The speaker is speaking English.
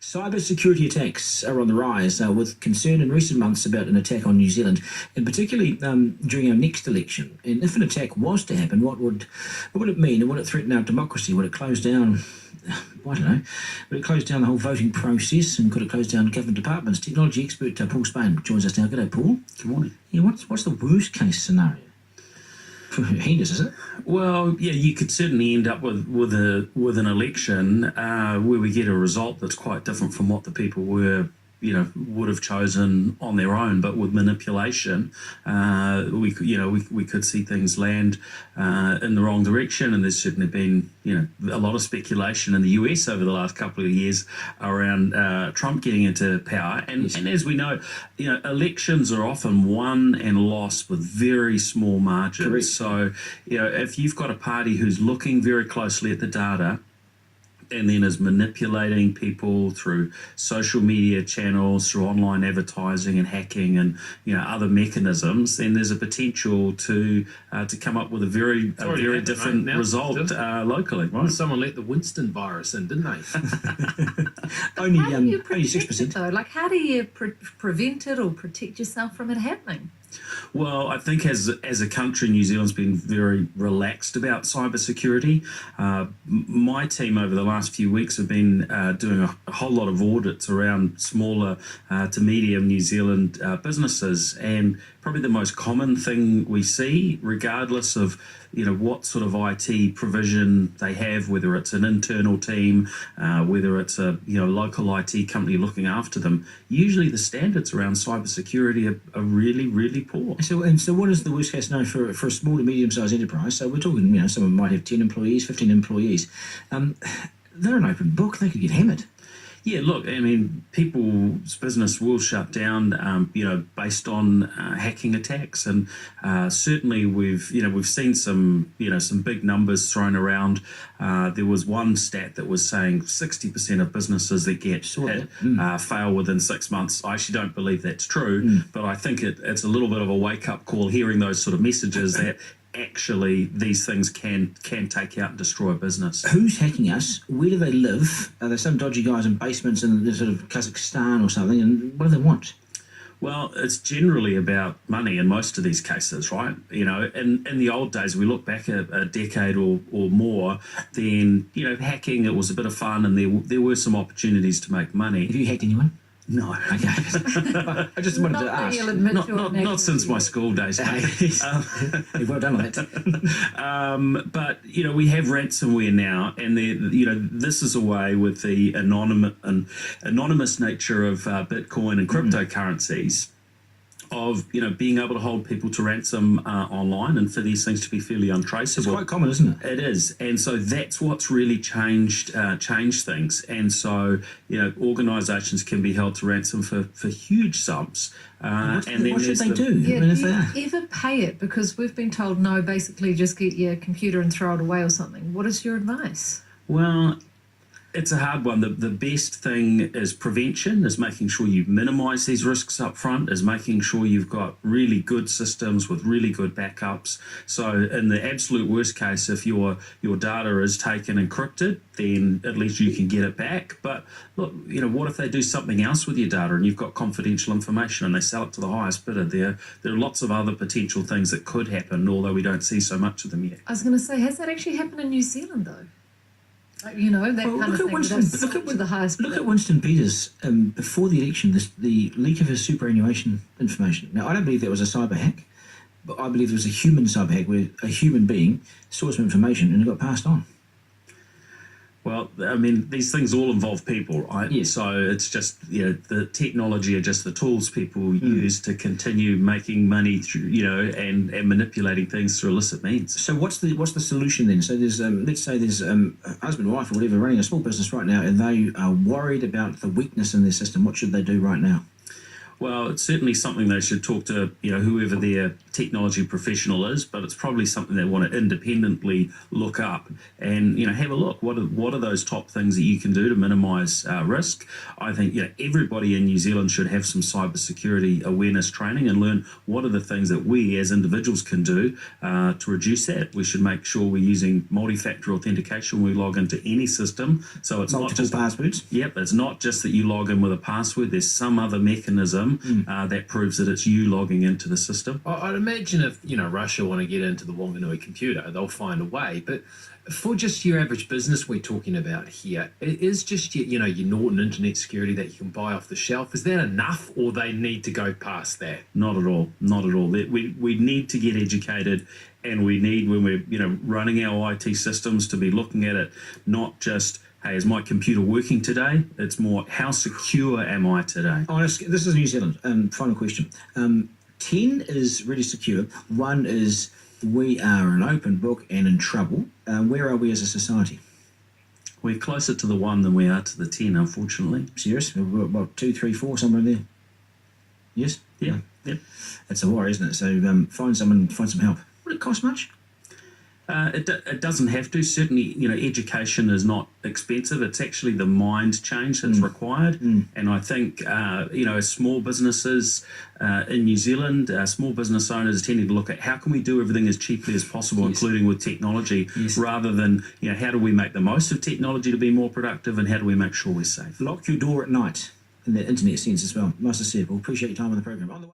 Cybersecurity attacks are on the rise, with concern in recent months about an attack on New Zealand, and particularly during our next election. And if an attack was to happen, what would it mean, and would it threaten our democracy? Would it close down, I don't know, would it close down the whole voting process, and could it close down government departments? Technology expert Paul Spain joins us now. G'day, Paul. Good morning. Yeah, what's the worst case scenario? Heinous, is it? Well, yeah, you could certainly end up with an election where we get a result that's quite different from what the people would have chosen on their own, but with manipulation, we could see things land in the wrong direction. And there's certainly been a lot of speculation in the US over the last couple of years around Trump getting into power. And as we know, elections are often won and lost with very small margins. Correct. So if you've got a party who's looking very closely at the data and then is manipulating people through social media channels, through online advertising and hacking and other mechanisms, then there's a potential to come up with a very different result locally. Right? Someone let the Winston virus in, didn't they? only How do you only protect 6%. it, though? Like, how do you prevent it or protect yourself from it happening? Well, I think as a country, New Zealand's been very relaxed about cybersecurity. My team over the last few weeks have been doing a whole lot of audits around smaller to medium New Zealand businesses, and probably the most common thing we see, regardless of what sort of IT provision they have, whether it's an internal team, whether it's a local IT company looking after them, usually the standards around cybersecurity are really, really poor. So what is the worst case scenario for a small to medium sized enterprise? So we're talking, someone might have 10 employees, 15 employees. They're an open book. They could get hammered. Yeah, look, I mean, people's business will shut down, based on hacking attacks, and certainly we've seen some big numbers thrown around. There was one stat that was saying 60% of businesses that get hit fail within 6 months. I actually don't believe that's true, but I think it's a little bit of a wake-up call hearing those sort of messages that actually these things can take out and destroy a business. Who's hacking us? Where do they live? Are there some dodgy guys in basements in sort of Kazakhstan or something? And what do they want? Well, it's generally about money in most of these cases, right? In the old days, we look back at a decade or more, then, hacking, it was a bit of fun and there were some opportunities to make money. Have you hacked anyone? No. Okay. I just wanted to ask. Not since my school days. Well done on that. But we have ransomware now, and this is a way with the anonymous nature of Bitcoin and cryptocurrencies of being able to hold people to ransom online, and for these things to be fairly untraceable. It's quite common, isn't it? It is, and so that's what's really changed things. And so organisations can be held to ransom for huge sums. What should they do? Yeah, do you ever pay it? Because we've been told no, basically just get your computer and throw it away or something. What is your advice? Well, it's a hard one. The best thing is prevention, is making sure you minimise these risks up front, is making sure you've got really good systems with really good backups. So in the absolute worst case, if your data is taken encrypted, then at least you can get it back. But look, what if they do something else with your data and you've got confidential information and they sell it to the highest bidder? There are lots of other potential things that could happen, although we don't see so much of them yet. I was going to say, has that actually happened in New Zealand, though? That kind of thing. Look at Winston Peters before the election, the leak of his superannuation information. Now, I don't believe that was a cyber hack, but I believe it was a human cyber hack where a human being saw some information and it got passed on. Well, I mean, these things all involve people, right? Yes. So it's just, the technology are just the tools people use to continue making money through, and manipulating things through illicit means. So what's the solution then? So there's let's say there's a husband or wife or whatever running a small business right now, and they are worried about the weakness in their system. What should they do right now? Well, it's certainly something they should talk to, whoever their technology professional is, but it's probably something they want to independently look up and, have a look. What are those top things that you can do to minimise risk? I think, everybody in New Zealand should have some cybersecurity awareness training and learn what are the things that we as individuals can do to reduce that. We should make sure we're using multi-factor authentication when we log into any system. So it's Multiple not just passwords. Yep, it's not just that you log in with a password. There's some other mechanism that proves that it's you logging into the system. I'd imagine if Russia want to get into the Wanganui computer, they'll find a way. But for just your average business we're talking about here, it is just your Norton internet security that you can buy off the shelf. Is that enough, or they need to go past that? Not at all. Not at all. We need to get educated, and we need, when we're running our IT systems, to be looking at it not just, hey, is my computer working today? It's more, how secure am I today? This is New Zealand. Final question. 10 is really secure. 1 is we are an open book and in trouble. Where are we as a society? We're closer to the 1 than we are to the 10, unfortunately. Serious? What, 2, 3, 4, somewhere there? Yes? Yeah. Yep. That's a worry, isn't it? So find some help. Would it cost much? It doesn't have to. Certainly, education is not expensive. It's actually the mind change that's required. And I think, as small businesses in New Zealand, small business owners are tending to look at how can we do everything as cheaply as possible, including with technology, rather than, how do we make the most of technology to be more productive, and how do we make sure we're safe? Lock your door at night in the internet sense as well. Nice to see you. We'll appreciate your time on the program.